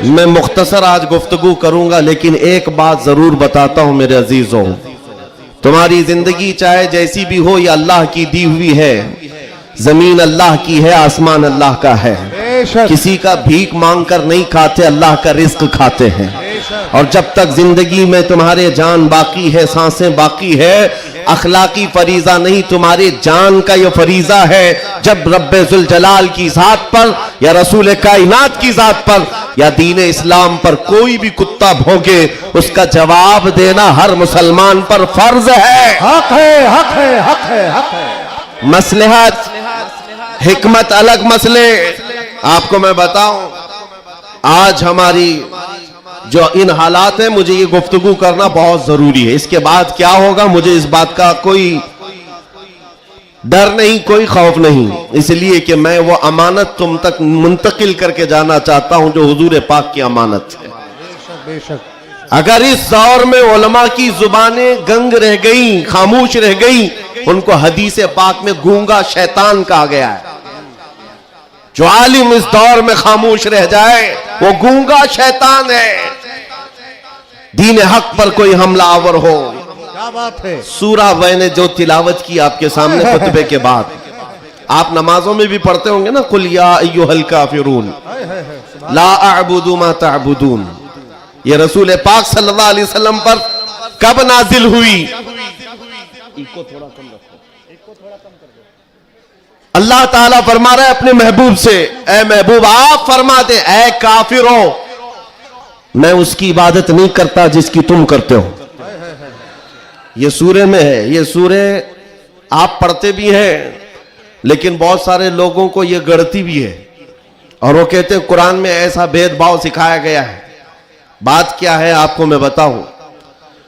मैं मुख्तसर आज गुफ्तगू करूंगा, लेकिन एक बात जरूर बताता हूं मेरे अजीजों, तुम्हारी जिंदगी चाहे जैसी भी हो, ये अल्लाह की दी हुई है। जमीन अल्लाह की है, आसमान अल्लाह का है। किसी का भीख मांग कर नहीं खाते, अल्लाह का रिस्क खाते हैं। और जब तक जिंदगी में तुम्हारे जान बाकी है, सांसें बाकी है, अखलाकी फरीजा नहीं, तुम्हारे जान का ये फरीजा है। जब रब्बे जुल जलाल की जात पर या रसूल कायनात की जात पर या दीन इस्लाम पर कोई भी कुत्ता भौंके, उसका जवाब देना हर मुसलमान पर फर्ज है। हक है, हक है, हक है, हक है। मसलहत हिकमत अलग मसले। आपको मैं बताऊं, आज हमारी जो इन हालात है, मुझे ये गुफ्तगू करना बहुत जरूरी है। इसके बाद क्या होगा मुझे इस बात का कोई डर नहीं, कोई खौफ नहीं, इसलिए कि मैं वो अमानत तुम तक मुंतकिल करके जाना चाहता हूं जो हुजूर पाक की अमानत है। बेशक। अगर इस दौर में उलमा की जुबानें गंग रह गई, खामोश रह गई, उनको हदीस पाक में गूंगा शैतान कहा गया है। जो आलिम इस दौर में खामोश रह जाए वो गूंगा शैतान है। दीन हक पर कोई हमलावर हो, क्या बात है। सूरा मैंने जो तिलावत की आपके सामने खुतबे के बाद, आप नमाजों में भी पढ़ते होंगे ना, कुल या अय्युहल काफिरून ला अअबुदु मा तअबुदून। ये रसूल पाक सल्लल्लाहु अलैहि वसल्लम पर कब नाजिल हुई? इको थोड़ा कम रखो, अल्लाह ताला फरमा रहा है अपने महबूब से, ए महबूब आप फरमा दे, ए काफिरों, मैं उसकी इबादत नहीं करता जिसकी तुम करते हो। ये सूरे में है, ये सूरे आप पढ़ते भी हैं, लेकिन बहुत सारे लोगों को ये गढ़ती भी है और वो कहते हैं कुरान में ऐसा भेदभाव सिखाया गया है। बात क्या है आपको मैं बताऊं।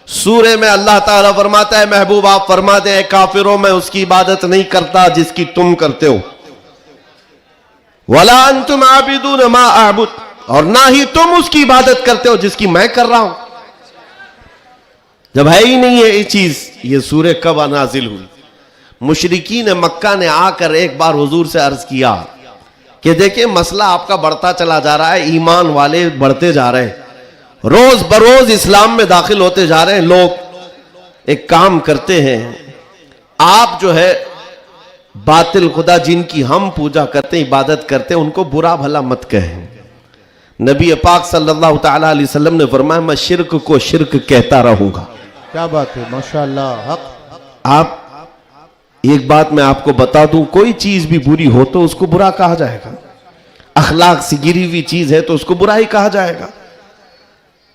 सूरे में अल्लाह ताला फरमाता है महबूब आप फरमा दे, काफिरों मैं उसकी इबादत नहीं करता जिसकी तुम करते हो। वला अंतुम आबिदून मा अअबुद, और ना ही तुम उसकी इबादत करते हो जिसकी मैं कर रहा हूं। जब है ही नहीं है ये चीज, ये सूरे कब नाजिल हुई? मुशरिकीन मक्का ने आकर एक बार हुजूर से अर्ज किया कि देखिए मसला आपका बढ़ता चला जा रहा है, ईमान वाले बढ़ते जा रहे हैं, रोज बरोज इस्लाम में दाखिल होते जा रहे हैं लोग। एक काम करते हैं, आप जो है बातिल खुदा जिनकी हम पूजा करते हैं, इबादत करते हैं, उनको बुरा भला मत कहें। नबी पाक सल्लल्लाहु ताला अलैहि वसल्लम ने फरमाया मैं शिर्क को शिर्क कहता रहूंगा। क्या बात है, माशाअल्लाह। हक। आप एक बात मैं आपको बता दूं, कोई चीज भी बुरी हो तो उसको बुरा कहा जाएगा। अखलाक से गिरी हुई चीज है तो उसको बुरा ही कहा जाएगा।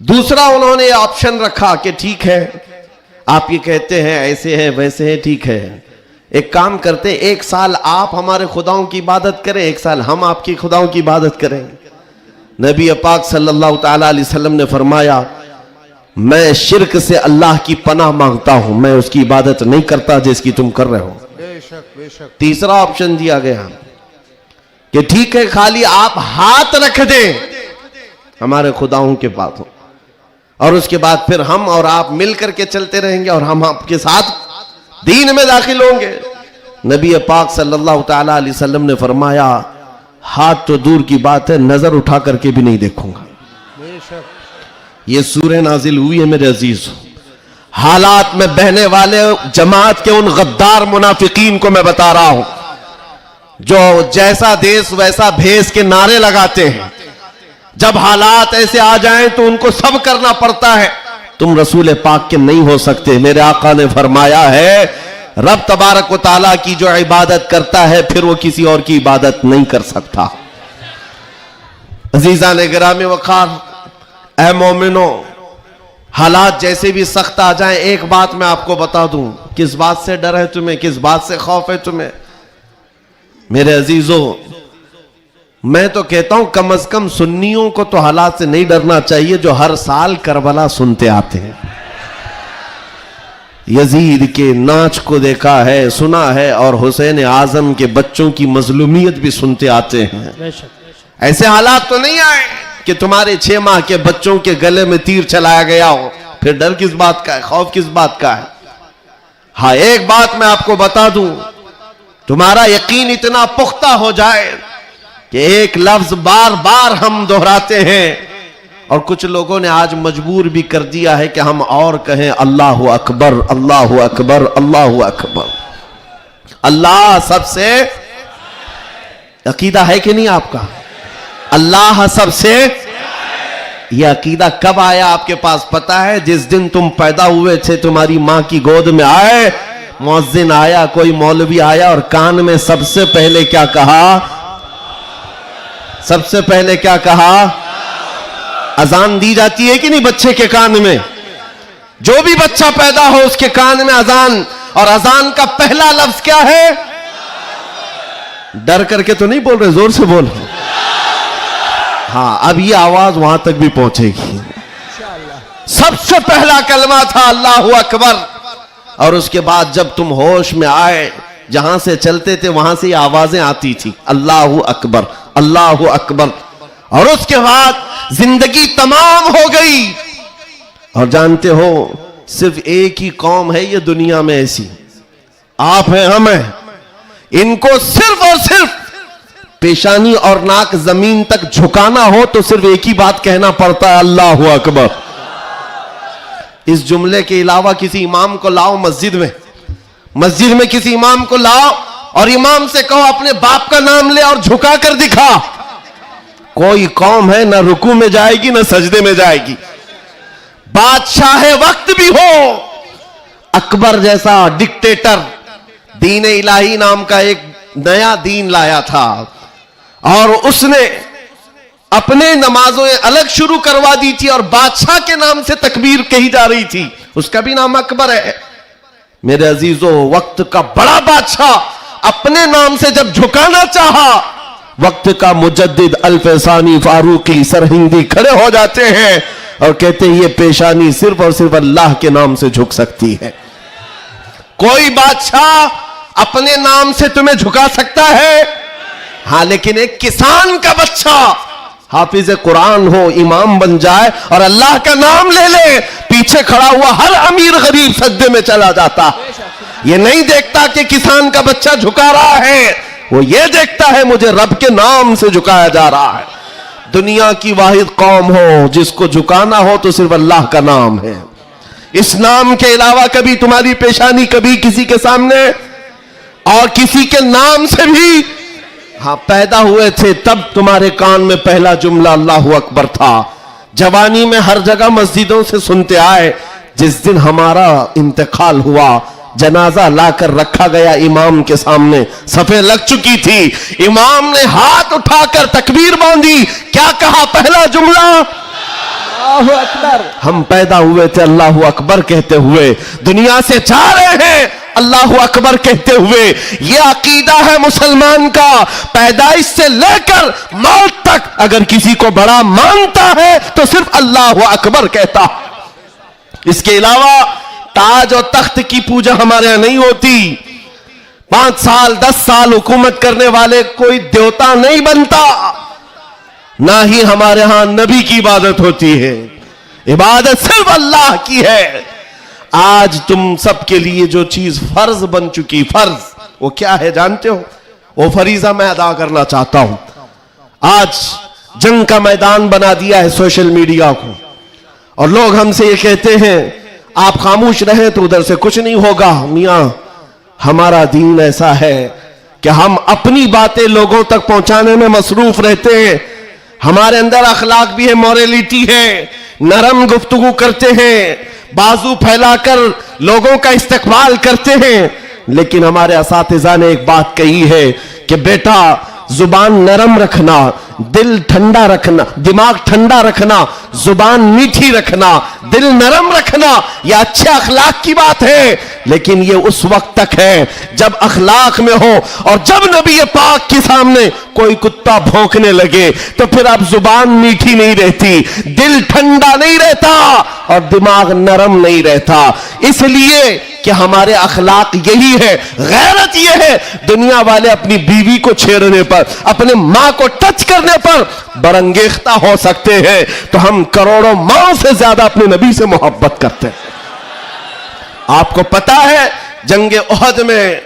दूसरा उन्होंने ऑप्शन रखा कि ठीक है आप ये कहते हैं ऐसे है वैसे है, ठीक है एक काम करते, एक साल आप हमारे खुदाओं की इबादत करें, एक साल हम आपकी खुदाओं की इबादत करें। नबी पाक सल्लल्लाहु ताला अलैहि वसल्लम ने फरमाया मैं शिर्क से अल्लाह की पनाह मांगता हूं, मैं उसकी इबादत नहीं करता जिसकी तुम कर रहे हो। बेशक, बेशक। तीसरा ऑप्शन दिया गया कि ठीक है खाली आप हाथ रख दें हमारे खुदाओं के पास हो, और उसके बाद फिर हम और आप मिल करके चलते रहेंगे और हम आपके साथ दीन में दाखिल होंगे। नबी पाक सल्लल्लाहु ताला अलैहि वसल्लम ने फरमाया हाथ तो दूर की बात है, नजर उठा करके भी नहीं देखूंगा। ये सूरह नाजिल हुई है मेरे अजीज। हालात में बहने वाले जमात के उन गद्दार मुनाफिकीन को मैं बता रहा हूं जो जैसा देश वैसा भेष के नारे लगाते हैं। जब हालात ऐसे आ जाएं तो उनको सब करना पड़ता है। तुम रसूल पाक के नहीं हो सकते। मेरे आका ने फरमाया है रब तबारक व ताला की जो इबादत करता है फिर वो किसी और की इबादत नहीं कर सकता। अजीजा ने गिरामी वकार, ऐ मोमिनो, हालात जैसे भी सख्त आ जाएं, एक बात मैं आपको बता दूं, किस बात से डर है तुम्हें, किस बात से खौफ है तुम्हें? मेरे अजीजों, मैं तो कहता हूं कम से कम सुन्नियों को तो हालात से नहीं डरना चाहिए जो हर साल करबला सुनते आते हैं। यजीद के नाच को देखा है, सुना है, और हुसैन आजम के बच्चों की मजलूमियत भी सुनते आते हैं। ऐसे हालात तो नहीं आए कि तुम्हारे 6 माह के बच्चों के गले में तीर चलाया गया हो, फिर डर किस बात का है, खौफ किस बात का है? हाँ, एक बात मैं आपको बता दूं, तुम्हारा यकीन इतना पुख्ता हो जाए कि एक लफ्ज बार बार हम दोहराते हैं, और कुछ लोगों ने आज मजबूर भी कर दिया है कि हम और कहें अल्लाहु अकबर, अल्लाहु अकबर, अल्लाहु अकबर। अल्लाह सबसे, अकीदा है कि नहीं आपका? अल्लाह सबसे, यह अकीदा कब आया आपके पास पता है? जिस दिन तुम पैदा हुए थे, तुम्हारी मां की गोद में आए, मुअज्जिन आया, कोई मौलवी आया और कान में सबसे पहले क्या कहा? सबसे पहले क्या कहा? अजान दी जाती है कि नहीं बच्चे के कान में? जो भी बच्चा पैदा हो उसके कान में अजान, और अजान का पहला लफ्ज क्या है? डर करके तो नहीं बोल रहे, जोर से बोल। हाँ, अब ये आवाज वहां तक भी पहुंचेगी। सबसे पहला कलमा था अल्लाहु अकबर, और उसके बाद जब तुम होश में आए, जहां से चलते थे वहां से आवाजें आती थी, अल्लाहु अकबर, अल्लाहु अकबर। और उसके बाद जिंदगी तमाम हो गई। और जानते हो, सिर्फ एक ही कौम है ये दुनिया में ऐसी, आप हैं, हम हैं, इनको सिर्फ और सिर्फ पेशानी और नाक जमीन तक झुकाना हो तो सिर्फ एक ही बात कहना पड़ता है, अल्लाहु अकबर। इस जुमले के अलावा किसी इमाम को लाओ मस्जिद में किसी इमाम को लाओ और इमाम से कहो अपने बाप का नाम ले और झुका कर दिखा, कोई कौम है ना रुकू में जाएगी ना सजदे में जाएगी। बादशाह वक्त भी हो, अकबर जैसा डिक्टेटर दीन इलाही नाम का एक नया दीन लाया था और उसने अपने नमाजों अलग शुरू करवा दी थी और बादशाह के नाम से तकबीर कही जा रही थी, उसका भी नाम अकबर है। मेरे अजीजों, वक्त का बड़ा बादशाह अपने नाम से जब झुकाना चाहा, वक्त का मुजद्दिद अल्फसानी फारूकी सरहिंदी खड़े हो जाते हैं और कहते हैं ये पेशानी सिर्फ और सिर्फ अल्लाह के नाम से झुक सकती है। कोई बादशाह अपने नाम से तुम्हें झुका सकता है? हां, लेकिन एक किसान का बच्चा हाफिज कुरान हो, इमाम बन जाए और अल्लाह का नाम ले ले, पीछे खड़ा हुआ हर अमीर गरीब सजदे में चला जाता। ये नहीं देखता कि किसान का बच्चा झुका रहा है, वो ये देखता है मुझे रब के नाम से झुकाया जा रहा है। दुनिया की वाहिद कौम हो जिसको झुकाना हो तो सिर्फ अल्लाह का नाम है। इस नाम के अलावा कभी तुम्हारी पेशानी कभी किसी के सामने और किसी के नाम से भी, हाँ, पैदा हुए थे तब तुम्हारे कान में पहला जुमला अल्लाहु अकबर था। जवानी में हर जगह मस्जिदों से सुनते आए, जिस दिन हमारा इंतकाल हुआ, जनाजा लाकर रखा गया इमाम के सामने, सफे लग चुकी थी, इमाम ने हाथ उठाकर तकबीर बांधी, क्या कहा पहला जुमला? अल्लाहु अकबर। हम पैदा हुए थे अल्लाहु अकबर कहते हुए, दुनिया से जा रहे हैं अल्लाहु अकबर कहते हुए। यह अकीदा है मुसलमान का, पैदाइश से लेकर मौत तक अगर किसी को बड़ा मानता है तो सिर्फ अल्लाहु अकबर कहता। इसके अलावा ताज और तख्त की पूजा हमारे यहां नहीं होती। 5 साल 10 साल हुकूमत करने वाले कोई देवता नहीं बनता, ना ही हमारे यहां नबी की इबादत होती है। इबादत सिर्फ अल्लाह की है। आज तुम सबके लिए जो चीज फर्ज बन चुकी, फर्ज वो क्या है जानते हो? वो फरीजा मैं अदा करना चाहता हूं। आज जंग का मैदान बना दिया है सोशल मीडिया को, और लोग हमसे ये कहते हैं आप खामोश रहे तो उधर से कुछ नहीं होगा। मियां, हमारा दीन ऐसा है कि हम अपनी बातें लोगों तक पहुंचाने में मसरूफ रहते हैं। हमारे अंदर अखलाक भी है, मॉरलिटी है, नरम गुफ्तगू करते हैं, बाजू फैलाकर लोगों का इस्तकबाल करते हैं। लेकिन हमारे असातिज़ा ने एक बात कही है कि बेटा, जुबान नरम रखना, दिल ठंडा रखना, दिमाग ठंडा रखना, जुबान मीठी रखना, दिल नरम रखना, यह अच्छे अखलाक की बात है। लेकिन यह उस वक्त तक है जब अखलाक में हो, और जब नबी पाक के सामने कोई कुत्ता भौंकने लगे तो फिर अब जुबान मीठी नहीं रहती, दिल ठंडा नहीं रहता और दिमाग नरम नहीं रहता। इसलिए कि हमारे अखलाक यही है, गैरत यह है, दुनिया वाले अपनी बीवी को छेड़ने पर, अपने मां को टच करने पर बरंगेख्ता हो सकते हैं, तो हम करोड़ों मां से ज्यादा अपने नबी से मोहब्बत करते हैं। आपको पता है जंग उहद में,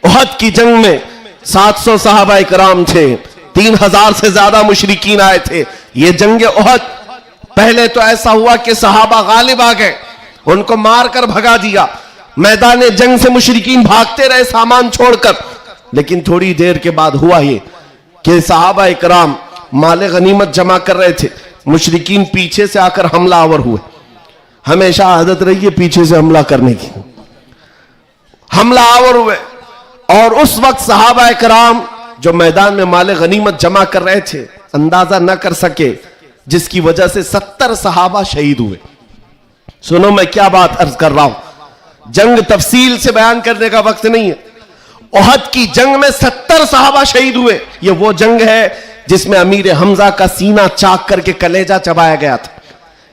उहद की जंग में 700 सहाबा इकराम थे, 3000 से ज्यादा मुशरिकीन आए थे। ये जंग उहद पहले तो ऐसा हुआ कि सहाबा गालिब आ गए, उनको मारकर भगा दिया, मैदान जंग से मुशरिकीन भागते रहे सामान छोड़कर। लेकिन थोड़ी देर के बाद हुआ ये कि सहाबा इकराम माले गनीमत जमा कर रहे थे, मुशरिकीन पीछे से आकर हमलावर हुए। हमेशा आदत रही है पीछे से हमला करने की, हमलावर हुए। और उस वक्त सहाबा इकराम जो मैदान में माले गनीमत जमा कर रहे थे अंदाजा न कर सके, जिसकी वजह से 70 सहाबा शहीद हुए। सुनो मैं क्या बात अर्ज कर रहा हूं, जंग तफसील से बयान करने का वक्त नहीं है। ओहद की जंग में 70 सहाबा शहीद हुए। ये वो जंग है जिसमें अमीर हमजा का सीना चाक करके कलेजा चबाया गया था।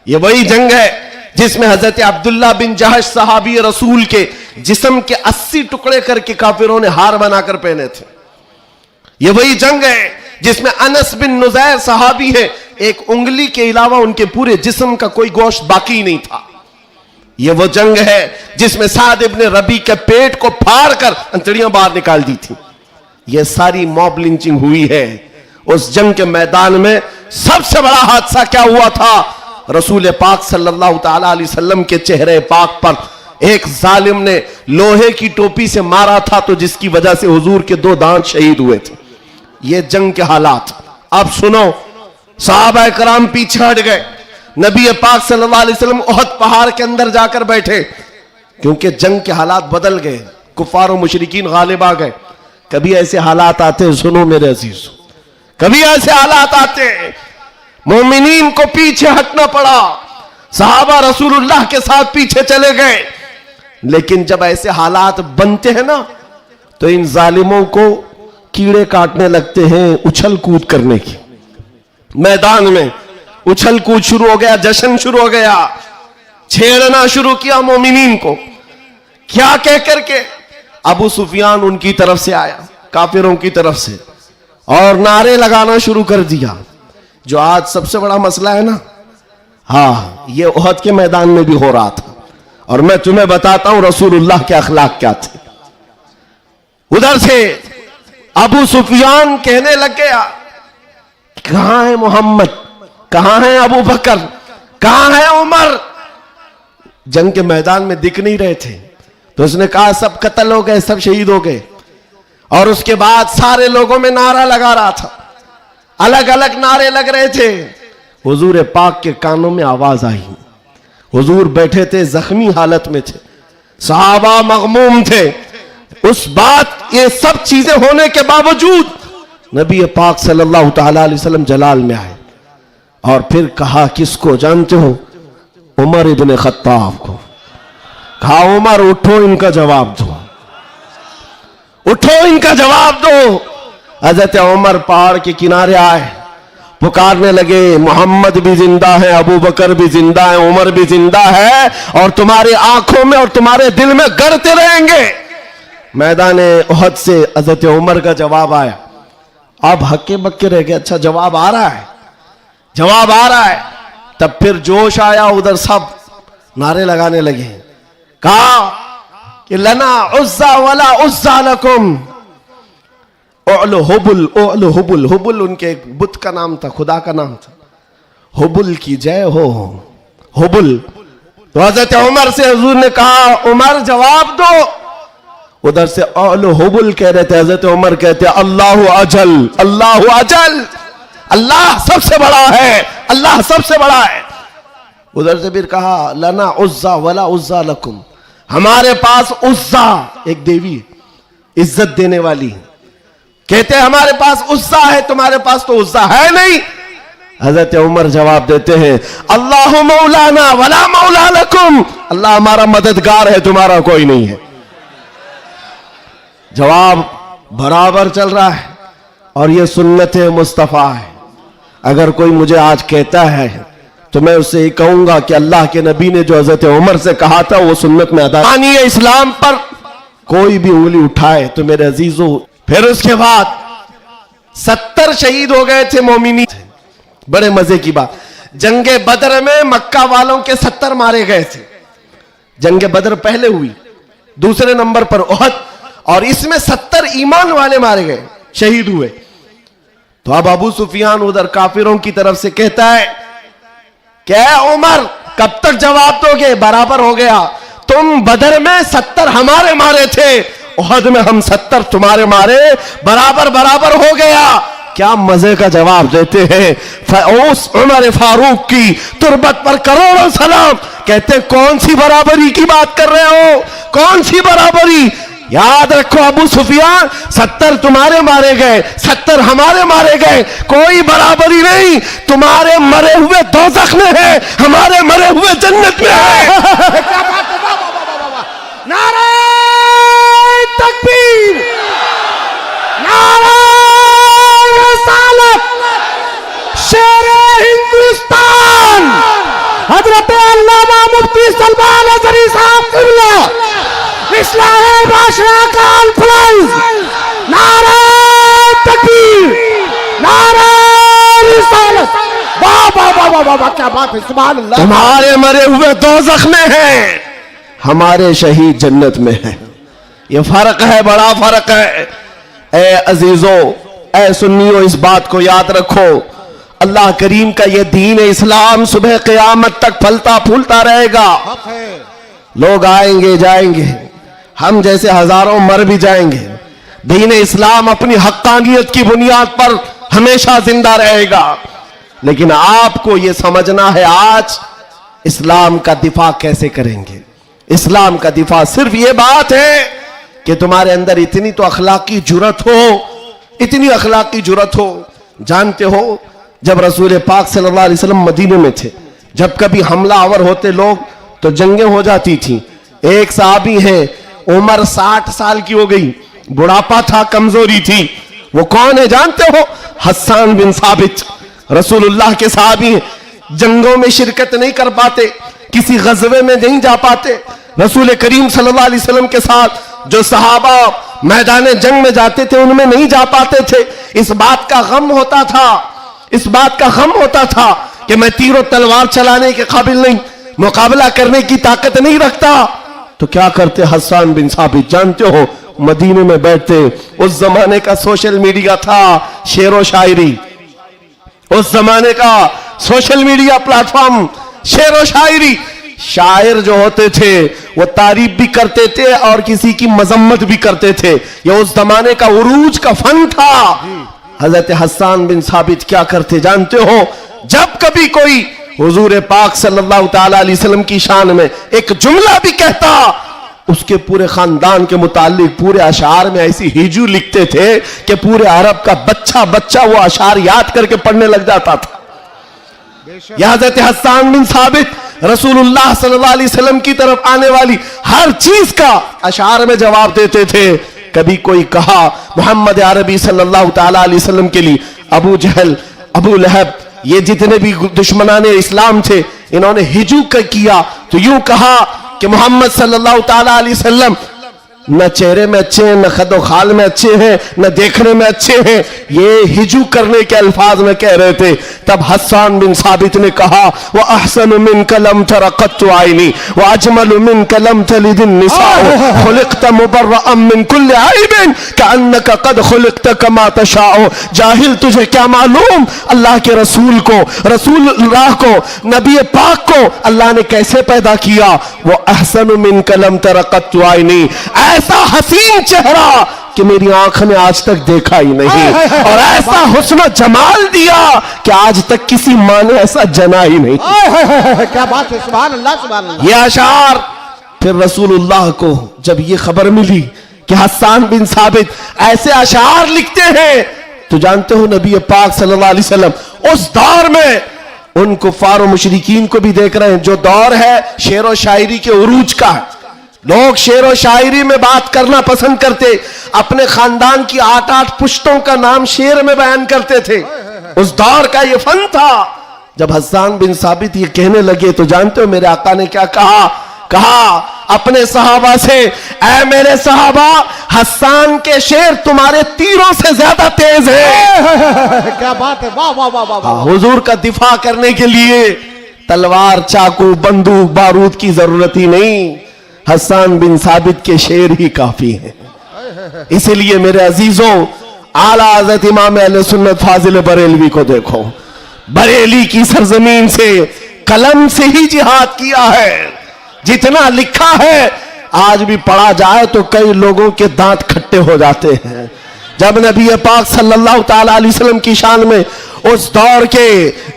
ये वही जंग है जिसमें हजरत अब्दुल्ला बिन जहश सहाबी रसूल के जिस्म के 80 टुकड़े करके काफिरों ने हार बनाकर पहने थे। ये वही जंग है जिसमें अनस बिन नुजैर सहाबी है, एक उंगली के अलावा उनके पूरे जिस्म का कोई गोश्त बाकी नहीं था। ये वो जंग है जिसमें साद इब्ने रबी के पेट को फाड़ कर अंतड़ियां बाहर निकाल दी थी। ये सारी मॉब लिंचिंग हुई है। उस जंग के मैदान में सबसे बड़ा हादसा क्या हुआ था, रसूल पाक सल्लल्लाहु ताला अलैहि वसल्लम के चेहरे पाक पर एक जालिम ने लोहे की टोपी से मारा था, तो जिसकी वजह से हुजूर के 2 दांत शहीद हुए थे। ये जंग के हालात। अब सुनो, सहाबा कराम पीछे हट गए, नबी पाक सल्लल्लाहु अलैहि वसल्लम ओहद पहाड़ के अंदर जाकर बैठे, क्योंकि जंग के हालात बदल गए, कुफार और मुशरिकीन गालिब आ गए। कभी ऐसे हालात आते, सुनो मेरे अजीज, कभी ऐसे हालात आते मोमिनीन को पीछे हटना पड़ा, सहाबा रसूलुल्लाह के साथ पीछे चले गए। लेकिन जब ऐसे हालात बनते हैं ना, तो इन जालिमों को कीड़े काटने लगते हैं उछल कूद करने की। मैदान में उछल कूद शुरू हो गया, जश्न शुरू हो गया, छेड़ना शुरू किया मोमिनीन को। क्या कह करके अबू सुफियान उनकी तरफ से आया, काफिरों की तरफ से, और नारे लगाना शुरू कर दिया। जो आज सबसे बड़ा मसला है ना, हाँ, ये ओहद के मैदान में भी हो रहा था। और मैं तुम्हें बताता हूं रसूलुल्लाह के अखलाक क्या थे। उधर से अबू सुफियान कहने लग गया, कहां है मोहम्मद, कहां है अबू बकर, कहां है उमर। जंग के मैदान में दिख नहीं रहे थे, तो उसने कहा सब कत्ल हो गए, सब शहीद हो गए। और उसके बाद सारे लोगों में नारा लगा रहा था, अलग अलग नारे लग रहे थे। हुजूर पाक के कानों में आवाज आई। हुजूर बैठे थे, जख्मी हालत में थे, सहाबा मगमूम थे। उस बात, ये सब चीजें होने के बावजूद नबी पाक सल्लल्लाहु ताला अलैहि वसल्लम जलाल में आए और फिर कहा, किसको जानते हो? उमर इब्ने खत्ताब को। कहा, उमर उठो, इनका जवाब दो, उठो, इनका जवाब दो। हजरत उमर पहाड़ के किनारे आए, पुकारने लगे, मोहम्मद भी जिंदा है, अबू बकर भी जिंदा है, उमर भी जिंदा है, और तुम्हारी आंखों में और तुम्हारे दिल में गड़ते रहेंगे। मैदान ओहद से हजरत उमर का जवाब आया। अब हक्के बक्के रह गए, अच्छा जवाब आ रहा है, जवाब आ रहा है। तब फिर जोश आया, उधर सब नारे लगाने लगे। कहा कि लना उज्जा वला उज्जा लकुम, हुबुल, हुबुल, हुबुल उनके एक बुत का नाम था, खुदा का नाम था। हुबुल की जय हो, हुबुल। तो हजरत उमर से हुजूर ने कहा, उमर जवाब दो। उधर से हुबुल कह रहे थे, हजरत उमर कहते, अल्लाहु अजल, अल्लाहु अजल, अल्लाह सबसे बड़ा है, अल्लाह सबसे बड़ा है। उधर से फिर कहा, लना उज्जा वला उज्जा लकुम, हमारे पास उज्जा एक देवी इज्जत देने वाली, कहते हैं हमारे पास उज्जा है, तुम्हारे पास तो उज्जा है नहीं। हजरत उमर जवाब देते हैं, अल्लाह मौलाना वला मौला लकुम, अल्लाह हमारा मददगार है, तुम्हारा कोई नहीं है। जवाब बराबर चल रहा है, और यह सुन्नत मुस्तफा है। अगर कोई मुझे आज कहता है तो मैं उससे ये कहूंगा कि अल्लाह के नबी ने जो हजरत उमर से कहा था वो सुन्नत में अदा। इस्लाम पर कोई भी उंगली उठाए तो मेरे अजीजों, फिर उसके बाद 70 शहीद हो गए थे मोमिनी। बड़े मजे की बात, जंगे बदर में मक्का वालों के 70 मारे गए थे। जंगे बदर पहले हुई, दूसरे नंबर पर ओहद, और इसमें 70 ईमान वाले मारे गए, शहीद हुए। तो अब अबू सुफियान उधर काफिरों की तरफ से कहता है क्या उमर कब तक जवाब दोगे? बराबर हो गया। तुम बदर में 70 हमारे मारे थे, उहद में हम 70 तुम्हारे मारे, बराबर बराबर हो गया। क्या मजे का जवाब देते हैं। उस उमर फारूक की तुरबत पर करोड़ों सलाम। कहते कौन सी बराबरी की बात कर रहे हो? कौन सी बराबरी? याद रखो अबू सुफियान, 70 तुम्हारे मारे गए, 70 हमारे मारे गए, कोई बराबरी नहीं। तुम्हारे मरे हुए दोज़ख में है, हमारे मरे हुए जन्नत में है। क्या बात है, वाह वाह वाह वाह वाह। नारे तकबीर, नारे रिसालत, शेरे हिंदुस्तान हजरत अल्लामा मुफ्ती सलमान अज़हरी साहब क़िबला, इस्लामी बादशाह का अल्फलाइज, नारे तकबीर, नारे रिसालत, वाह वाह वाह वाह वाह, क्या बात है, सुभान अल्लाह। तुम्हारे मरे हुए दोज़ख में है, हमारे शहीद जन्नत में है। ये फर्क है, बड़ा फर्क है। ए अजीजों, ए सुन्नियों, इस बात को याद रखो। अल्लाह करीम का ये दीन इस्लाम सुबह क़यामत तक फलता फूलता रहेगा। हक है। लोग आएंगे जाएंगे, हम जैसे हजारों मर भी जाएंगे। दीन इस्लाम अपनी हक्कानियत की बुनियाद पर हमेशा जिंदा रहेगा। लेकिन आपको यह समझना है आज इस्लाम का दिफा कैसे करेंगे। इस्लाम का दिफा सिर्फ यह बात है कि तुम्हारे अंदर इतनी तो अखलाकी जुर्रत हो, इतनी अखलाकी जुर्रत हो। जानते हो, जब रसूल पाक सल्लल्लाहु अलैहि वसल्लम मदीने में थे, जब कभी हमला आवर होते लोग तो जंगें हो जाती थी। एक साहबी है, उम्र 60 साल की हो गई, बुढ़ापा था, कमजोरी थी। वो कौन है जानते हो? हस्सान बिन साबित, रसूलुल्लाह के साहबी हैं। जंगों में शिरकत नहीं कर पाते, किसी गज़वे में नहीं जा पाते। रसूल करीम सल्लल्लाहु अलैहि वसल्लम के साथ जो सहाबा मैदान जंग में जाते थे उनमें नहीं जा पाते थे। इस बात का गम होता था, इस बात का गम होता था कि मैं तीरों तलवार चलाने के काबिल नहीं, मुकाबला करने की ताकत नहीं रखता। तो क्या करते हस्सान बिन साबित? जानते हो, मदीने में बैठते। उस जमाने का सोशल मीडिया था शेरो शायरी, उस जमाने का सोशल मीडिया प्लेटफॉर्म शेरो शायरी। शायर जो होते थे वो तारीफ भी करते थे और किसी की मजम्मत भी करते थे। ये उस जमाने का उरूज का फन था। हजरत हस्सान बिन साबित क्या करते जानते हो? जब कभी कोई हुजूर पाक सल्लल्लाहु ताला अलैहि वसल्लम की शान में एक जुमला भी कहता, उसके पूरे खानदान के मुतालिक पूरे अशार में ऐसी हिजू लिखते थे कि पूरे अरब का बच्चा बच्चा वो अशार याद करके पढ़ने लग जाता था। हज़रत हस्सान बिन साबित रसूलुल्लाह सल्लल्लाहु अलैहि वसल्लम की तरफ आने वाली हर चीज का अशार में जवाब देते थे। कभी कोई कहा मोहम्मद अरबी सल्लल्लाहु ताला अलैहि वसल्लम के लिए अबू जहल, अबू लहब, ये जितने भी दुश्मनाने इस्लाम थे, इन्होंने हिजू किया तो यूं कहा कि मोहम्मद सल्लल्लाहु ताला अलैहि वसल्लम न चेहरे में अच्छे हैं, न खदो खाल में अच्छे हैं, न देखने में अच्छे हैं। ये हिजू करने के अल्फाज में कह रहे थे। तब हस्सान बिन साबित ने कहा व अहसन मिन कलम तरक़त आइनी व अजमल मिन कलम तलिदिन निसाओ खुलिक़त मुबर्रअम मिन कुल्लि आइबिन कअन्नका क़द खुलिक़त कमा तशाओ। जाहिल, तुझे क्या मालूम अल्लाह के रसूल को, रसूलुल्लाह को, नबी पाक को अल्लाह ने कैसे पैदा किया। वो अहसन मिन कलम तरक़त आइनी, ऐसा हसीन चेहरा कि मेरी आंख ने आज तक देखा ही नहीं, और ऐसा हुस्न जमाल दिया कि आज तक किसी माँ ने ऐसा जना ही नहीं। क्या बात है, सुभान अल्लाह सुभान अल्लाह। ये अशार फिर रसूलुल्लाह को जब ये खबर मिली कि हस्सान बिन साबित ऐसे अशार लिखते हैं, तो जानते हो नबी पाक सल्लल्लाहु अलैहि वसल्लम उस दौर में उन कुफ्फार और मुशरिकीन को भी देख रहे हैं। जो दौर है शेर और शायरी के उरूज का, लोग शेर और शायरी में बात करना पसंद करते, अपने खानदान की 8-8 पुश्तों का नाम शेर में बयान करते थे। उस दौर का ये फन था। जब हस्सान बिन साबित ये कहने लगे तो जानते हो मेरे आका ने क्या कहा? कहा अपने सहाबा से, ऐ मेरे सहाबा, हस्सान के शेर तुम्हारे तीरों से ज्यादा तेज है। क्या बात है, वाह वाह वाह वाह। हुजूर का दिफा करने के लिए तलवार, चाकू, बंदूक, बारूद की जरूरत ही नहीं, हस्सान बिन साबित के शेर ही काफी हैं। इसलिए मेरे अजीजों, आला हज़रत इमाम अहले सुन्नत फाजिल बरेलवी को देखो। बरेली की सरजमीन से कलम से ही जिहाद किया है। जितना लिखा है आज भी पढ़ा जाए तो कई लोगों के दांत खट्टे हो जाते हैं। जब नबी पाक सल्लल्लाहु ताला अलैहि वसल्लम की शान में उस दौर के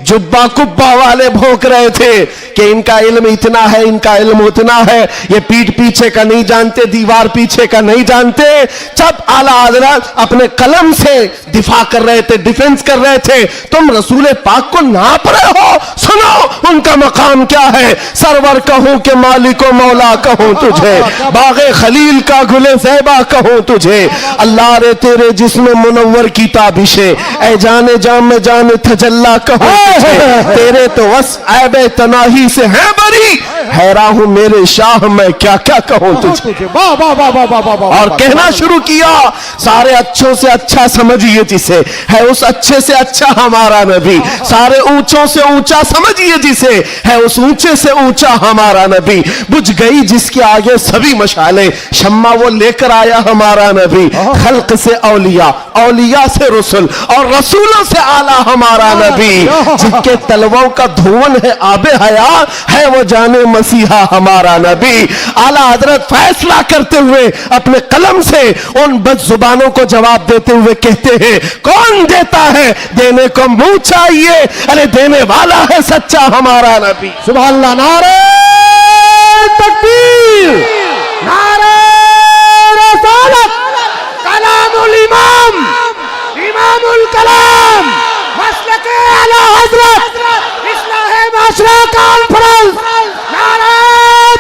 जुब्बा कुब्बा वाले भौंक रहे थे कि इनका इल्म इतना है, इनका इल्म उतना है, ये पीठ पीछे का नहीं जानते, दीवार पीछे का नहीं जानते। जब आला हज़रत अपने कलम से दिफा कर रहे थे, डिफेंस कर रहे थे, तुम रसूल पाक को नाप रहे हो। सुनो उनका मकाम क्या है। सरवर कहूं कि मालिको मौला कहूं तुझे, बागे खलील का गुले ज़ैबा कहूं तुझे, अल्लाह रे तेरे जिस्म मुनव्वर की ताबिशे, ऐ जाने जाम में जाने तजल्ला कहूं तुझे, तेरे तो वस ऐबे तनाही से है बरी, हैरान हूं मेरे शाह मैं क्या क्या कहूं तुझे। और कहना शुरू किया, सारे अच्छों से अच्छा समझिए जिसे, है उस अच्छे से अच्छा हमारा नबी। सारे ऊंचों से ऊंचा समझिए जिसे, है उस ऊंचे से ऊंचा हमारा नबी। बुझ गई जिसके आगे सभी मशाले, शम्मा वो लेकर आया हमारा नबी। खल्क से औलिया, औलिया से रसूल, और रसूलों से आला हमारा नबी। जिनके तलवों का धुवन है आबे हया, है वो जाने मसीहा हमारा नबी। आला हजरत फैसला करते हुए अपने कलम से उन बदजुबानों को जवाब देते हुए कहते हैं, कौन देता है देने को मुंह चाहिए, अरे देने वाला है सच्चा हमारा नबी। सुभान अल्लाह। नारे तकबीर, नारे रसालत, कलामुल इमाम, इमामुल कलाम, मसलके आला हजरत, इस्लाहे माशरा कॉन्फ्रेंस, नारे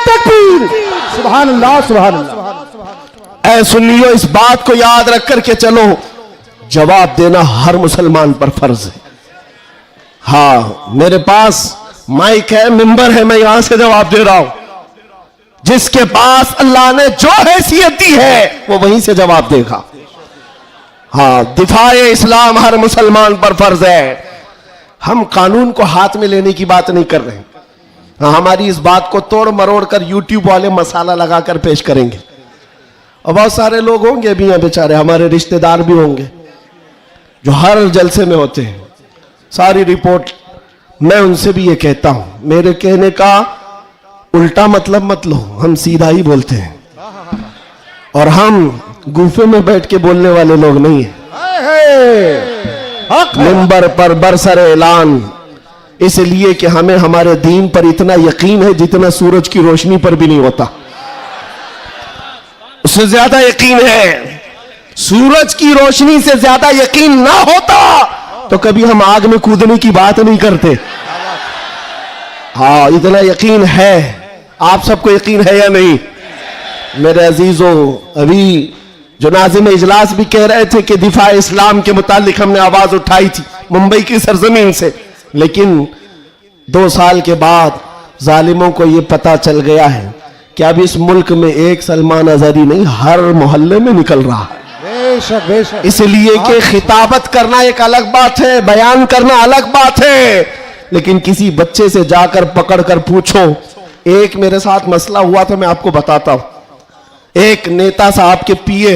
तकबीर। सुभान अल्लाह, सुभान अल्लाह। ऐ सुन्नियों, इस बात को याद रख करके चलो, जवाब देना हर मुसलमान पर फर्ज है। हाँ, मेरे पास माइक है, मिंबर है, मैं यहां से जवाब दे रहा हूं। जिसके पास अल्लाह ने जो हैसियत दी है वो वहीं से जवाब देगा। हाँ, दिफाए इस्लाम हर मुसलमान पर फर्ज है। हम कानून को हाथ में लेने की बात नहीं कर रहे हैं। हाँ, हमारी इस बात को तोड़ मरोड़ कर यूट्यूब वाले मसाला लगाकर पेश करेंगे, और बहुत सारे लोग होंगे भी यहाँ बेचारे, हमारे रिश्तेदार भी होंगे जो हर जलसे में होते हैं। सारी रिपोर्ट मैं उनसे भी ये कहता हूं, मेरे कहने का उल्टा मतलब मत लो, हम सीधा ही बोलते हैं, और हम गुफे में बैठ के बोलने वाले लोग नहीं हैं। मिंबर पर बरसर ऐलान, इसलिए कि हमें हमारे दीन पर इतना यकीन है जितना सूरज की रोशनी पर भी नहीं होता, उससे ज्यादा यकीन है। सूरज की रोशनी से ज्यादा यकीन ना होता तो कभी हम आग में कूदने की बात नहीं करते। हाँ, इतना यकीन है। आप सबको यकीन है या नहीं मेरे अजीजों? अभी जो नाज़िम इजलास भी कह रहे थे कि दिफा इस्लाम के मुतालिक हमने आवाज उठाई थी मुंबई की सरजमीन से, लेकिन 2 साल के बाद जालिमों को यह पता चल गया है कि अब इस मुल्क में एक सलमान अजहरी नहीं, हर मोहल्ले में निकल रहा है। बेशक बेशक। इसलिए कि खिताबत करना एक अलग बात है, बयान करना अलग बात है, लेकिन किसी बच्चे से जाकर पकड़ कर पूछो। एक मेरे साथ मसला हुआ था, मैं आपको बताता हूं। एक नेता साहब के पीए,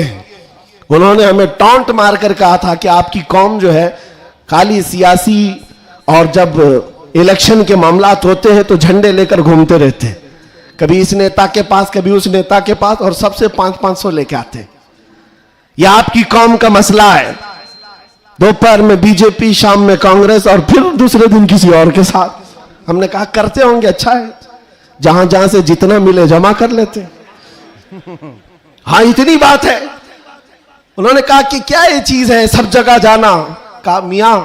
उन्होंने हमें टॉन्ट मारकर कहा था कि आपकी कौम जो है खाली सियासी, और जब इलेक्शन के मामलात होते हैं तो झंडे लेकर घूमते रहते हैं, कभी इस नेता के पास कभी उस नेता के पास, और सबसे 500-500 लेके आते हैं। यह आपकी कौम का मसला है। दोपहर में बीजेपी, शाम में कांग्रेस, और फिर दूसरे दिन किसी और के साथ। हमने कहा करते होंगे, अच्छा है, जहां जहां से जितना मिले जमा कर लेते। हाँ, इतनी बात है। उन्होंने कहा कि क्या ये चीज है सब जगह जाना? कहा मियां,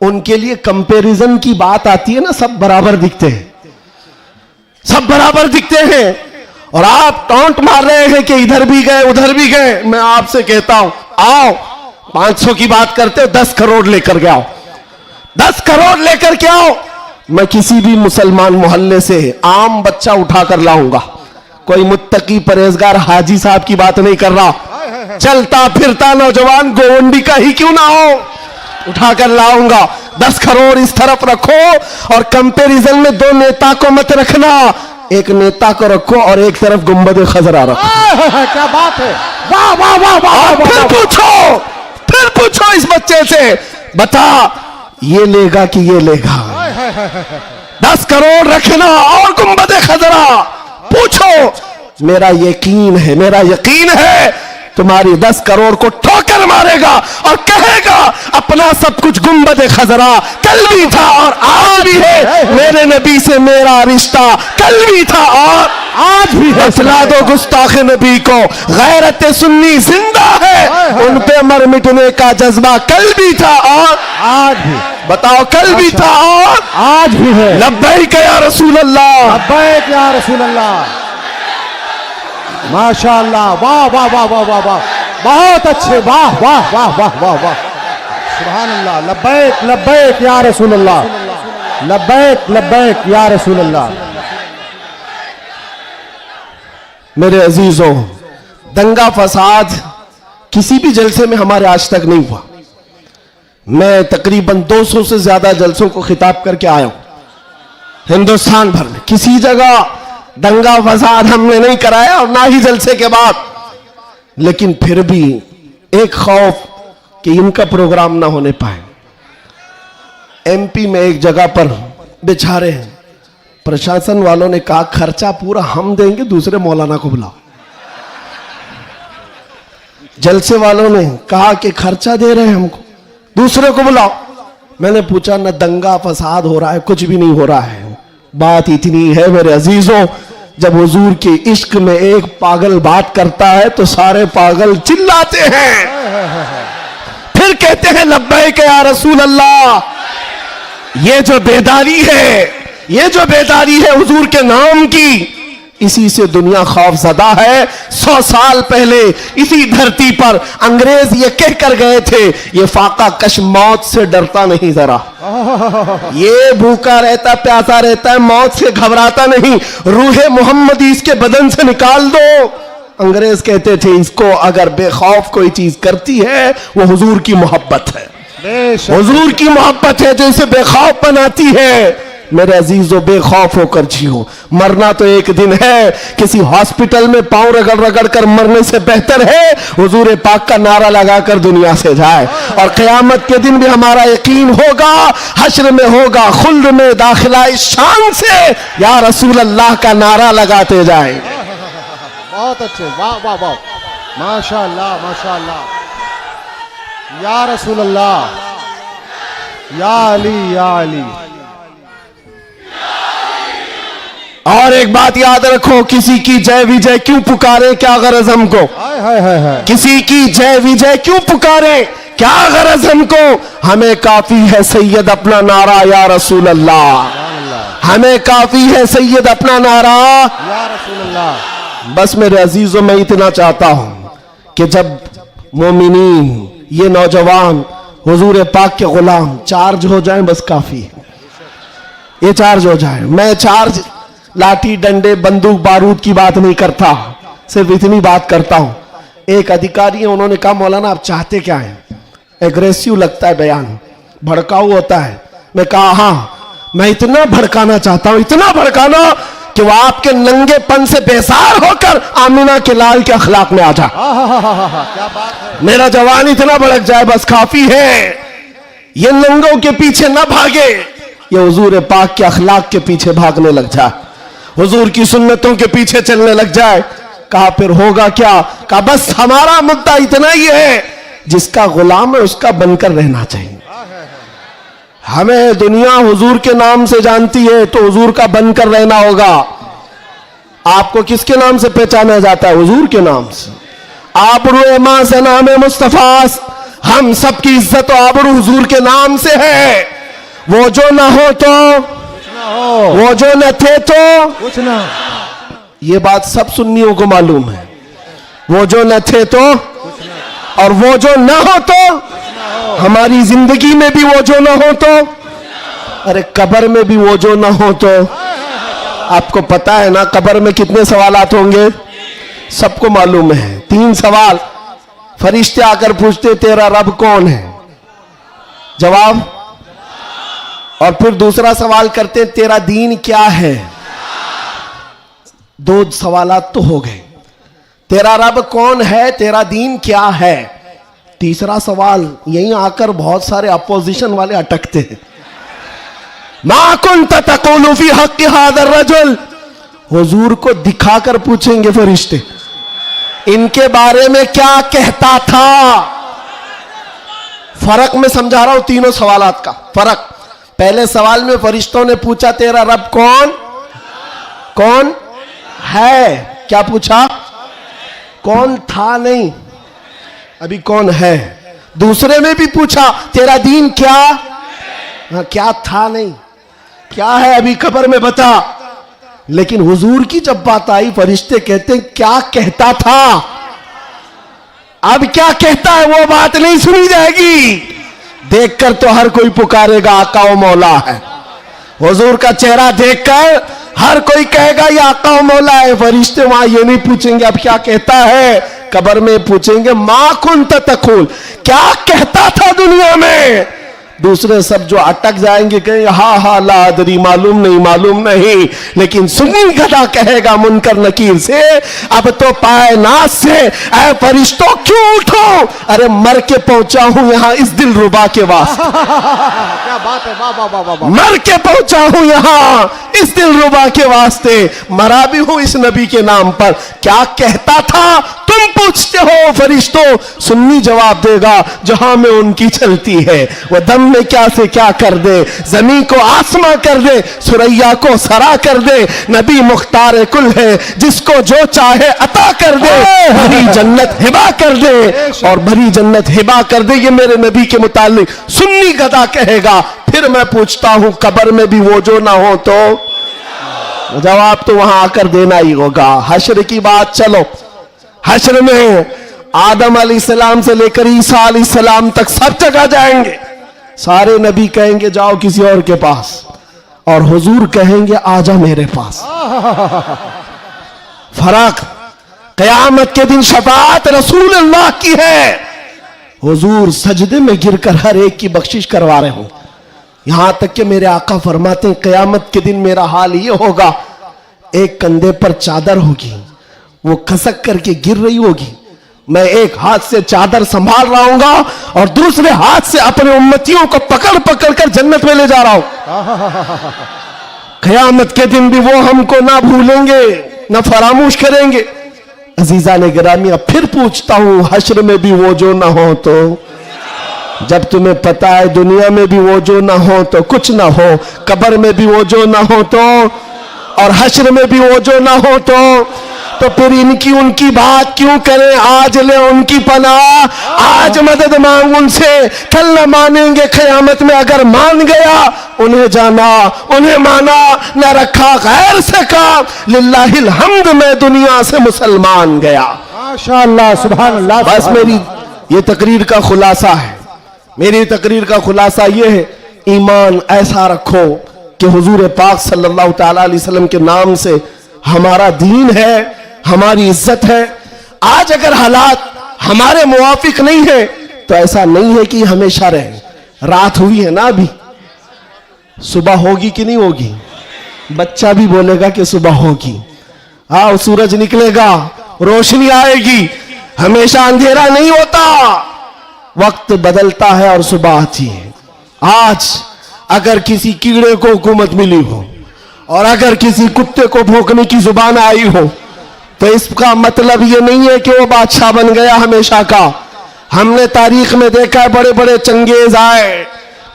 उनके लिए कंपैरिजन की बात आती है ना, सब बराबर दिखते हैं, सब बराबर दिखते हैं, और आप टॉन्ट मार रहे हैं कि इधर भी गए उधर भी गए। मैं आपसे कहता हूं, आओ 500 की बात करते हो, 10 करोड़ लेकर के आओ, 10 करोड़ लेकर के आओ। मैं किसी भी मुसलमान मोहल्ले से आम बच्चा उठाकर लाऊंगा, कोई मुत्तकी परहेजगार हाजी साहब की बात नहीं कर रहा, चलता फिरता नौजवान गोवंडी का ही क्यों ना हो, उठाकर लाऊंगा। 10 करोड़ इस तरफ रखो, और कंपैरिजन में 2 नेता को मत रखना, एक नेता को रखो और एक तरफ गुंबद खजरा रखो। क्या बात है, वाह वाह वाह वाह। फिर पूछो इस बच्चे से, बता ये लेगा कि ये लेगा। 10 करोड़ रखना और गुंबद खजरा पूछो। मेरा यकीन है तुम्हारी 10 करोड़ को ठोकर मारेगा और कहेगा अपना सब कुछ गुंबद खजरा कल भी था और आज भी है, मेरे नबी से मेरा रिश्ता कल भी था और आज भी है। बतला दो गुस्ताख नबी को गैरत सुन्नी जिंदा है, उन पे मर मिटने का जज्बा कल भी था और आज भी। बताओ कल भी था और आज भी है। लब्बैक या रसूल अल्लाह, लब्बैक या रसूल अल्लाह। माशाअल्लाह, वाह वाह वाह वाह वाह वाह, बहुत अच्छे, वाह वाह वाह वाह वाह वाह, सुभान अल्लाह। लब्बैक लब्बैक या रसूल अल्लाह, लब्बैक लब्बैक या रसूल अल्लाह। मेरे अजीजों, दंगा फसाद किसी भी जलसे में हमारे आज तक नहीं हुआ। मैं तकरीबन 200 से ज्यादा जलसों को खिताब करके आया हूं हिंदुस्तान भर में, किसी जगह दंगा फसाद हमने नहीं कराया और ना ही जलसे के बाद। लेकिन फिर भी एक खौफ कि इनका प्रोग्राम ना होने पाए। एमपी में एक जगह पर बेचारे प्रशासन वालों ने कहा खर्चा पूरा हम देंगे, दूसरे मौलाना को बुलाओ। जलसे वालों ने कहा कि खर्चा दे रहे हैं हमको, दूसरे को बुलाओ। मैंने पूछा न दंगा फसाद हो रहा है, कुछ भी नहीं हो रहा है। बात इतनी है मेरे अजीजों, जब हुजूर के इश्क में एक पागल बात करता है तो सारे पागल चिल्लाते हैं, फिर कहते हैं लब्बैक या रसूल अल्लाह। ये जो बेदारी है हुजूर के नाम की, इसी से दुनिया खौफजदा है। 100 साल पहले इसी धरती पर अंग्रेज ये कह कर गए थे, ये फाका कश मौत से डरता नहीं जरा, ये भूखा रहता प्यासा रहता है, मौत से घबराता नहीं, रूहे मोहम्मदी इसके बदन से निकाल दो। अंग्रेज कहते थे इसको अगर बेखौफ कोई चीज करती है वो हुजूर की मोहब्बत है, हुजूर की मोहब्बत है जो इसे बेखौफ बनाती है। मेरे अजीजों, बेखौफ होकर जियो, मरना तो एक दिन है। किसी हॉस्पिटल में पांव रगड़ रगड़ कर मरने से बेहतर है हुजूर पाक का नारा लगाकर दुनिया से जाए। और क़यामत के दिन भी हमारा यकीन होगा, हश्र में होगा खुल्द में दाखिला इस शान से या रसूल अल्लाह का नारा लगाते जाए। बहुत अच्छे, वाह वाह वाह, माशाअल्लाह माशाअल्लाह, या रसूल अल्लाह, या अली या अली। और एक बात याद रखो, किसी की जय विजय क्यों पुकारे, क्या गरज हमको। हाय हाय हाय हाय, किसी की जय विजय क्यों पुकारे, क्या गरज हमको। हमें काफी है सैयद अपना नारा या रसूल अल्लाह, हमें काफी है सैयद अपना नारा या रसूल अल्लाह। बस मेरे अजीजों, मैं इतना चाहता हूं कि जब मोमिनीन ये नौजवान हुजूर पाक के गुलाम चार्ज हो जाएं, बस काफी है, ये चार्ज हो जाए। मैं चार्ज लाठी डंडे बंदूक बारूद की बात नहीं करता, सिर्फ इतनी बात करता हूं। एक अधिकारी है, उन्होंने कहा मौलाना आप चाहते क्या हैं। एग्रेसिव लगता है बयान, भड़काऊ होता है। मैं कहा हाँ, मैं इतना भड़काना चाहता हूं, इतना भड़काना कि वो आपके नंगेपन से बेजार होकर आमिना के लाल के अखलाक में आ जाए। क्या बात है, मेरा जवान इतना भड़क जाए, बस काफी है। ये नंगों के पीछे ना भागे, ये हुजूर पाक के अखलाक के पीछे भागने लग जाए, हुजूर की सुन्नतों के पीछे चलने लग जाए। कहा फिर होगा क्या। कहा बस हमारा मुद्दा इतना ही है, जिसका गुलाम है उसका बनकर रहना चाहिए। हमें दुनिया हुजूर के नाम से जानती है तो हुजूर का बनकर रहना होगा। आपको किसके नाम से पहचाना जाता है? हुजूर के नाम से। आबरू मां से नाम मुस्तफा, हम सबकी इज्जत और आबरू हुजूर के नाम से है। वो जो ना हो तो वो जो न थे तो कुछ ना। ये बात सब सुन्नियों को मालूम है। वो जो न थे तो और वो जो न हो तो, हमारी जिंदगी में भी वो जो न हो तो, अरे कब्र में भी वो जो न हो तो। आपको पता है ना कब्र में कितने सवालात होंगे, सबको मालूम है। 3 सवाल फरिश्ते आकर पूछते तेरा रब कौन है, जवाब। और फिर दूसरा सवाल करते तेरा दीन क्या है। 2 सवालात तो हो गए, तेरा रब कौन है, तेरा दीन क्या है। तीसरा सवाल यहीं आकर बहुत सारे अपोजिशन वाले अटकते हैं। मा कुंत तक़ूलु फी हक़्क़ि हाज़ा रजुल, हुजूर को दिखाकर पूछेंगे फरिश्ते इनके बारे में क्या कहता था। फर्क में समझा रहा हूं तीनों सवालात का फर्क। पहले सवाल में फरिश्तों ने पूछा तेरा रब कौन कौन है, क्या पूछा, कौन था नहीं, अभी कौन है। दूसरे में भी पूछा तेरा दीन क्या, हाँ, क्या था नहीं, क्या है अभी कब्र में बता। लेकिन हुजूर की जब बात आई फरिश्ते कहते हैं क्या कहता था। अब क्या कहता है वो बात नहीं सुनी जाएगी, देखकर तो हर कोई पुकारेगा आका ओ मौला है। हुजूर का चेहरा देखकर हर कोई कहेगा ये आका ओ मौला है। फरिश्ते वहां ये नहीं पूछेंगे अब क्या कहता है, कब्र में पूछेंगे मा कुंत तक़ूल, क्या कहता था दुनिया में। दूसरे सब जो अटक जाएंगे कहेंगे हा हा ला अदरी, मालूम नहीं। लेकिन सुन्नी गधा कहेगा मुनकर नकीर से अब तो पाए नाज से ऐ फरिश्तों क्यों उठो, अरे मर के पहुंचा हूं यहां इस दिल रुबा के वास्ते। क्या बात है, वाह वाह वाह वाह। मर के पहुंचा हूं यहां इस दिल रुबा के वास्ते, मरा भी हूं इस नबी के नाम पर। क्या कहता था तुम पूछते हो फरिश्तों, सुन्नी जवाब देगा जहां में उनकी चलती है वह दम में क्या से क्या कर दे, जमीन को आसमां कर दे, सुरैया को सरा कर दे। नबी मुख्तार कुल है जिसको जो चाहे अता कर दे, भरी जन्नत हिबा कर दे और भरी जन्नत हिबा कर दे। ये मेरे नबी के मुतालिक सुन्नी गदा कहेगा। फिर मैं पूछता हूं कब्र में भी वो जो ना हो तो जवाब तो वहां आकर देना ही होगा। हश्र की बात, चलो हश्र में आदम अलैहिस्सलाम से लेकर ईसा अलैहिस्सलाम तक सब जगह जाएंगे। सारे नबी कहेंगे जाओ किसी और के पास, और हुजूर कहेंगे आजा मेरे पास। फर्क, कयामत के दिन शफाअत रसूलुल्लाह की है, हुजूर सजदे में गिरकर हर एक की बख्शिश करवा रहे हों। यहां तक कि मेरे आका फरमाते हैं कयामत के दिन मेरा हाल ये होगा, एक कंधे पर चादर होगी, वो खसक करके गिर रही होगी, मैं एक हाथ से चादर संभाल रहा हूंगा और दूसरे हाथ से अपने उम्मतियों को पकड़ पकड़ कर जन्नत में ले जा रहा हूं। कयामत के दिन भी वो हमको ना भूलेंगे ना फरामोश करेंगे। अजीजा ने गिरामी, अब फिर पूछता हूं हश्र में भी वो जो ना हो तो, जब तुम्हें पता है दुनिया में भी वो जो ना हो तो कुछ ना हो, कब्र में भी वो जो ना हो तो और हश्र में भी वो जो ना हो तो फिर इनकी उनकी बात क्यों करें। आज ले उनकी पनाह, आज मदद मांग उनसे, कल न मानेंगे कयामत में। अगर मान गया उन्हें जाना उन्हें माना, न रखा गैर से काम, लिल्लाहिल हम्द मैं दुनिया से मुसलमान गया। माशाअल्लाह, सुभान अल्लाह। बस मेरी ये तकरीर का खुलासा है, मेरी तकरीर का खुलासा ये है, ईमान ऐसा रखो कि हुजूर पाक सल्लल्लाहु तआला अलैहि वसल्लम के नाम से हमारा दीन है, हमारी इज्जत है। आज अगर हालात हमारे मुवाफिक नहीं है तो ऐसा नहीं है कि हमेशा रहे। रात हुई है ना, अभी सुबह होगी कि नहीं होगी, बच्चा भी बोलेगा कि सुबह होगी। हाँ, सूरज निकलेगा, रोशनी आएगी, हमेशा अंधेरा नहीं होता, वक्त बदलता है और सुबह आती है। आज अगर किसी कीड़े को हुकूमत मिली हो और अगर किसी कुत्ते को भौंकने की जुबान आई हो तो इसका मतलब ये नहीं है कि वो बादशाह बन गया हमेशा का। हमने तारीख में देखा है बड़े बड़े चंगेज आए,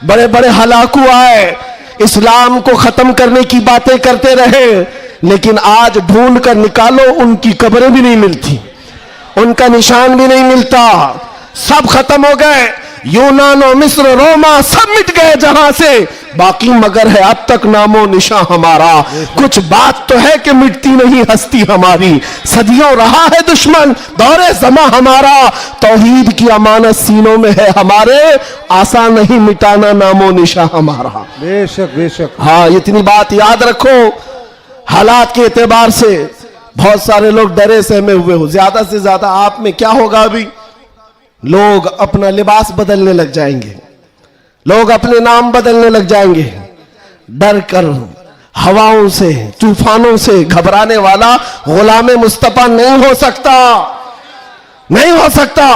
बड़े बड़े हलाकू आए, इस्लाम को खत्म करने की बातें करते रहे, लेकिन आज ढूंढ कर निकालो उनकी कब्रें भी नहीं मिलती, उनका निशान भी नहीं मिलता, सब खत्म हो गए। यूनान और मिस्र, रोमा सब मिट गए जहां से, बाकी मगर है अब तक नामो निशान हमारा। कुछ बात तो है कि मिटती नहीं हस्ती हमारी, सदियों रहा है दुश्मन दौरे जमा हमारा, तौहीद की अमानत सीनों में है हमारे, आसान नहीं मिटाना नामो निशान हमारा। बेशक बेशक। हाँ, इतनी बात याद रखो। हालात के एतबार से बहुत सारे लोग डरे सहमे हुए हो, ज्यादा से ज्यादा आप में क्या होगा, अभी लोग अपना लिबास बदलने लग जाएंगे, लोग अपने नाम बदलने लग जाएंगे, डर कर हवाओं से तूफानों से घबराने वाला गुलाम मुस्तफा नहीं हो सकता, नहीं हो सकता।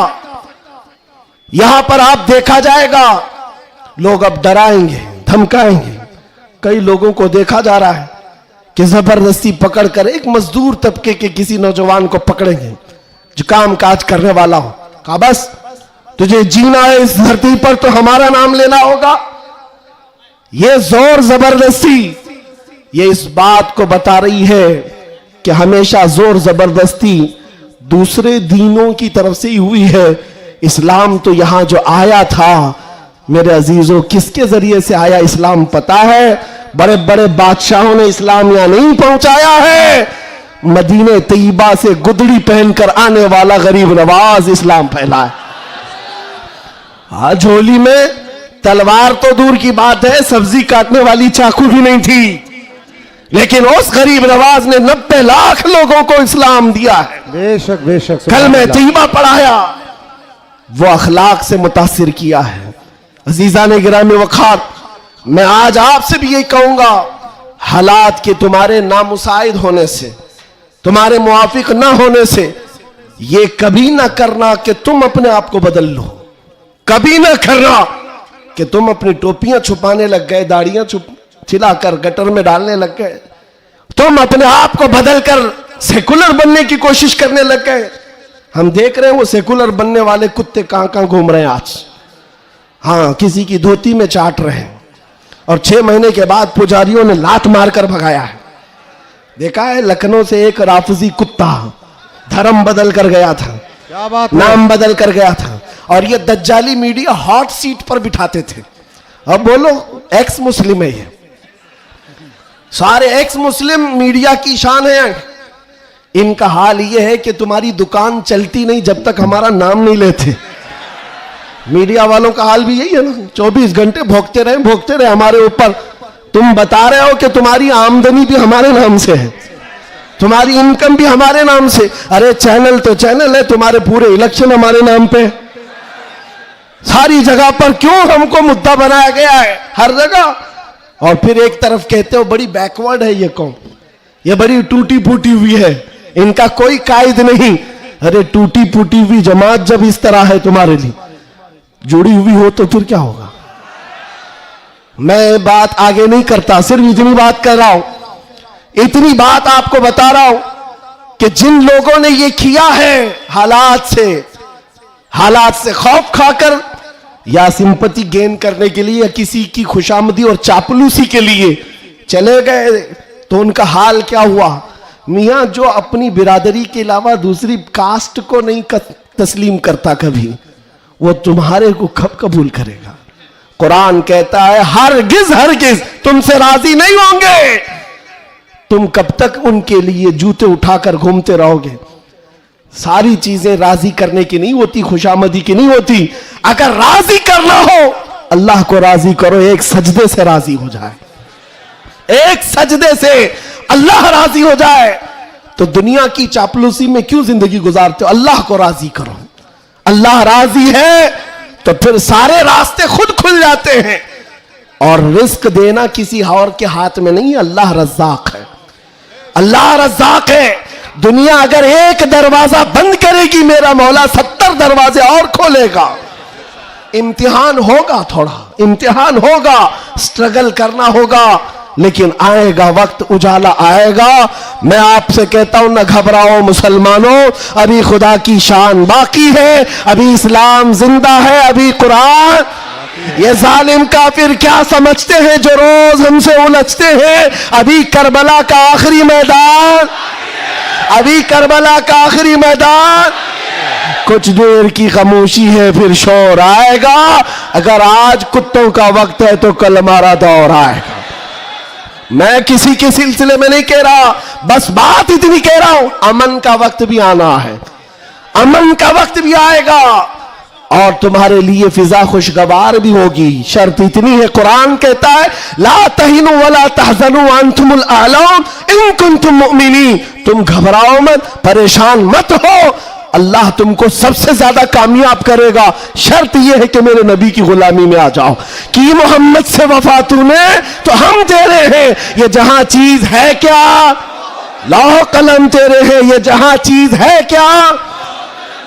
यहां पर आप देखा जाएगा लोग अब डराएंगे, धमकाएंगे, कई लोगों को देखा जा रहा है कि जबरदस्ती पकड़कर एक मजदूर तबके के किसी नौजवान को पकड़ेंगे जो काम काज करने वाला हो, कहा बस तुझे जीना है इस धरती पर तो हमारा नाम लेना होगा। ये जोर जबरदस्ती ये इस बात को बता रही है कि हमेशा जोर जबरदस्ती दूसरे दीनों की तरफ से ही हुई है। इस्लाम तो यहां जो आया था मेरे अजीजों, किसके जरिए से आया इस्लाम पता है? बड़े बड़े बादशाहों ने इस्लाम यहां नहीं पहुंचाया है, मदीने तैयबा से गुदड़ी पहनकर आने वाला गरीब नवाज इस्लाम फैलाया। आज झोली में तलवार तो दूर की बात है, सब्जी काटने वाली चाकू भी नहीं थी, लेकिन उस गरीब नवाज ने 90 लाख लोगों को इस्लाम दिया है। बेशक बेशक कल में तैयबा पढ़ाया, वो अखलाक से मुतासिर किया है। अजीजा ने गिरामी वखार, मैं आज आपसे भी यही कहूंगा, हालात के तुम्हारे नामुसाइद होने से, तुम्हारे मुआफिक ना होने से ये कभी ना करना कि तुम अपने आप को बदल लो। कभी ना करना कि तुम अपनी टोपियां छुपाने लग गए, दाढ़ियां छिलाकर गटर में डालने लग गए, तुम अपने आप को बदलकर सेकुलर बनने की कोशिश करने लग गए। हम देख रहे हैं वो सेकुलर बनने वाले कुत्ते कहां कहां घूम रहे हैं आज। हाँ, किसी की धोती में चाट रहे हैं और 6 महीने के बाद पुजारियों ने लात मारकर भगाया है। देखा है लखनऊ से एक राफजी कुत्ता धर्म बदल कर गया था, क्या बात, नाम बदल कर गया था, और ये दज्जाली मीडिया हॉट सीट पर बिठाते थे। अब बोलो एक्स मुस्लिम है, ये सारे एक्स मुस्लिम मीडिया की शान है। इनका हाल ये है कि तुम्हारी दुकान चलती नहीं जब तक हमारा नाम नहीं लेते। मीडिया वालों का हाल भी यही है ना, 24 घंटे भोगते रहे हमारे ऊपर। तुम बता रहे हो कि तुम्हारी आमदनी भी हमारे नाम से है, तुम्हारी इनकम भी हमारे नाम से। अरे चैनल तो चैनल है, तुम्हारे पूरे इलेक्शन हमारे नाम पे, सारी जगह पर क्यों हमको मुद्दा बनाया गया है हर जगह। और फिर एक तरफ कहते हो बड़ी बैकवर्ड है ये कौम, ये बड़ी टूटी फूटी हुई है, इनका कोई कायद नहीं। अरे टूटी फूटी हुई जमात जब इस तरह है तुम्हारे लिए जुड़ी हुई हो तो फिर क्या होगा। मैं बात आगे नहीं करता, सिर्फ इतनी बात कर रहा हूं, इतनी बात आपको बता रहा हूं कि जिन लोगों ने ये किया है हालात से खौफ खाकर या सिंपैथी गेन करने के लिए या किसी की खुशामदी और चापलूसी के लिए चले गए, तो उनका हाल क्या हुआ। मियां जो अपनी बिरादरी के अलावा दूसरी कास्ट को नहीं तस्लीम करता कभी, वो तुम्हारे को कब कबूल करेगा। कुरान कहता है हरगिज तुमसे राजी नहीं होंगे। तुम कब तक उनके लिए जूते उठाकर घूमते रहोगे। सारी चीजें राजी करने की नहीं होती, खुशामदी की नहीं होती। अगर राजी करना हो अल्लाह को राजी करो, एक सजदे से राजी हो जाए, एक सजदे से अल्लाह राजी हो जाए। तो दुनिया की चापलूसी में क्यों जिंदगी गुजारते हो। अल्लाह को राजी करो, अल्लाह राजी है तो फिर सारे रास्ते खुद खुल जाते हैं। और रिस्क देना किसी और के हाथ में नहीं, अल्लाह रज़्ज़ाक़ है, अल्लाह रज़्ज़ाक़ है। दुनिया अगर एक दरवाजा बंद करेगी, मेरा मौला 70 दरवाजे और खोलेगा। इम्तिहान होगा, थोड़ा इम्तिहान होगा, स्ट्रगल करना होगा, लेकिन आएगा वक्त, उजाला आएगा। मैं आपसे कहता हूं न घबराओ मुसलमानों, अभी खुदा की शान बाकी है, अभी इस्लाम जिंदा है, अभी कुरान। ये जालिम काफिर क्या समझते हैं जो रोज हमसे उलझते हैं। अभी करबला का आखिरी मैदान, अभी करबला का आखिरी मैदान। कुछ देर की खामोशी है फिर शोर आएगा। अगर आज कुत्तों का वक्त है तो कल हमारा दौर आएगा। मैं किसी के सिलसिले में नहीं कह रहा, बस बात इतनी कह रहा हूं, अमन का वक्त भी आना है, अमन का वक्त भी आएगा और तुम्हारे लिए फिजा खुशगवार भी होगी। शर्त इतनी है, कुरान कहता है ला तहिनु वला तहज़नु अंतुमुल आलौन इन कुंतुम मुमिनीन। तुम घबराओ मत, परेशान मत हो, अल्लाह तुमको सबसे ज्यादा कामयाब करेगा। शर्त यह है कि मेरे नबी की गुलामी में आ जाओ। कि मोहम्मद से वफा तूने तो हम तेरे हैं, ये जहां चीज है क्या, लौह कलम तेरे हैं, ये जहां चीज है क्या।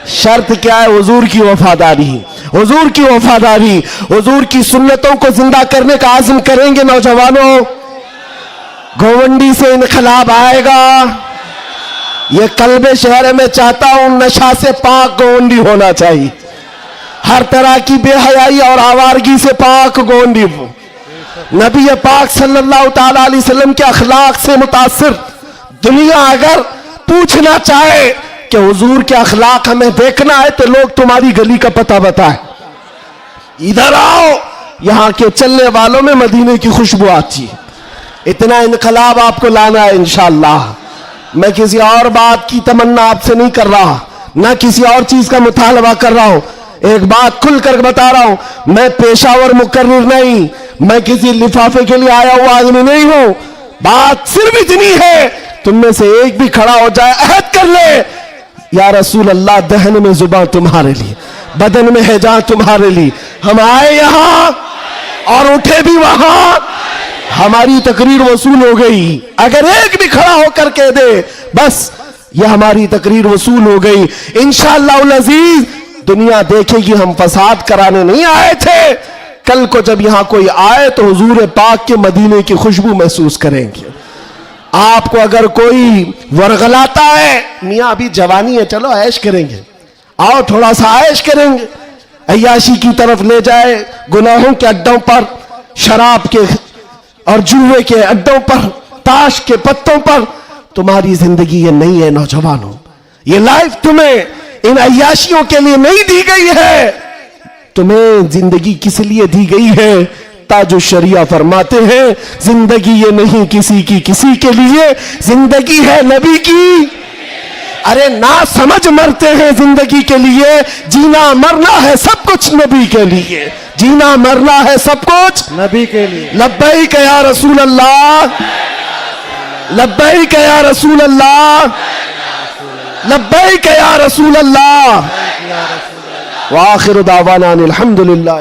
शर्त क्या है, हुजूर की वफादारी, हुजूर की वफादारी, हुजूर की सुन्नतों को जिंदा करने का आज़म करेंगे नौजवानों। गोवंडी से इनकलाब आएगा। ये कल्बे शहर में चाहता हूं नशा से पाक गोवंडी होना चाहिए, हर तरह की बेहयाई और आवारगी से पाक गोवंडी हो। नबी पाक सल्लल्लाहु ताला अलैहि वसल्लम के अखलाक से मुतासिर दुनिया अगर पूछना चाहे कि हुजूर के अखलाक हमें देखना है तो लोग तुम्हारी गली का पता बताए, इधर आओ, यहां के चलने वालों में मदीने की खुशबू आती है। इतना इनकलाब आपको लाना है इंशाअल्लाह। मैं किसी और बात की तमन्ना आपसे नहीं कर रहा, ना किसी और चीज का मुतालबा कर रहा हूं। एक बात खुलकर बता रहा हूं, मैं पेशावर मुकर्रिर नहीं, मैं किसी लिफाफे के लिए आया हुआ आदमी नहीं हूं। बात सिर्फ इतनी है, तुम में से एक भी खड़ा हो जाए, अहद कर ले, या रसूल अल्लाह, दहन में जुबान तुम्हारे लिए, बदन में है जान तुम्हारे लिए। हम आए यहां और उठे भी वहां, हमारी तकरीर वसूल हो गई। अगर एक भी खड़ा होकर कह दे बस ये हमारी तकरीर वसूल हो गई, इंशाअल्लाह अजीज दुनिया देखेगी हम फसाद कराने नहीं आए थे। कल को जब यहां कोई आए तो हुजूर पाक के मदीने की खुशबू महसूस करेंगे। आपको अगर कोई वरगलाता है, मियां अभी जवानी है, चलो ऐश करेंगे, आओ थोड़ा सा ऐश करेंगे, अय्याशी की तरफ ले जाए, गुनाहों के अड्डों पर, शराब के और जुए के अड्डों पर, ताश के पत्तों पर, तुम्हारी जिंदगी ये नहीं है नौजवानों। ये लाइफ तुम्हें इन अय्याशियों के लिए नहीं दी गई है, तुम्हें जिंदगी किस लिए दी गई है? ताजो शरिया फरमाते हैं, जिंदगी ये नहीं किसी की किसी के लिए, जिंदगी है नबी की। अरे ना समझ मरते हैं जिंदगी के लिए, जीना मरना है सब कुछ नबी के लिए, जीना मरना है सब कुछ नबी के लिए। लब्बैक या रसूल अल्लाह, लब्बैक या रसूल अल्लाह, लब्बैक या रसूल अल्लाह। व आखिर दावाना अनिल हम्दुलिल्लाह।